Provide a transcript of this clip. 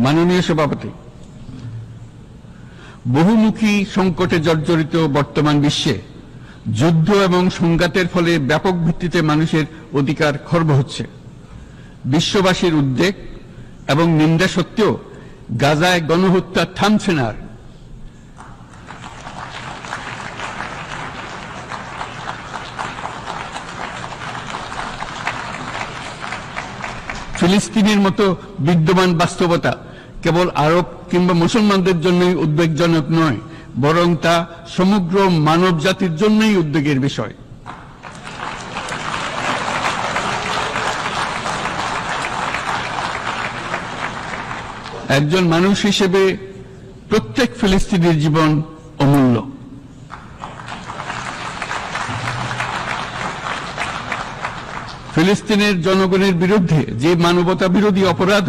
মাননীয় সভাপতি, বহুমুখী সংকটে জর্জরিত বর্তমান বিশ্বে যুদ্ধ এবং সংঘাতের ফলে ব্যাপক ভিত্তিতে মানুষের অধিকার খর্ব হচ্ছে। বিশ্ববাসীর উদ্বেগ এবং নিন্দা সত্ত্বেও গাজায় গণহত্যা থামছে না। ফিলিস্তিনের মতো বিদ্যমান বাস্তবতা কেবল আরব কিংবা মুসলমানদের জন্যই উদ্বেগজনক নয়, বরং তা সমগ্র মানব জাতির জন্যই উদ্বেগের বিষয়। একজন মানুষ হিসেবে প্রত্যেক ফিলিস্তিনির জীবন অমূল্য। ফিলিস্তিনের জনগণের বিরুদ্ধে যে মানবতা বিরোধী অপরাধ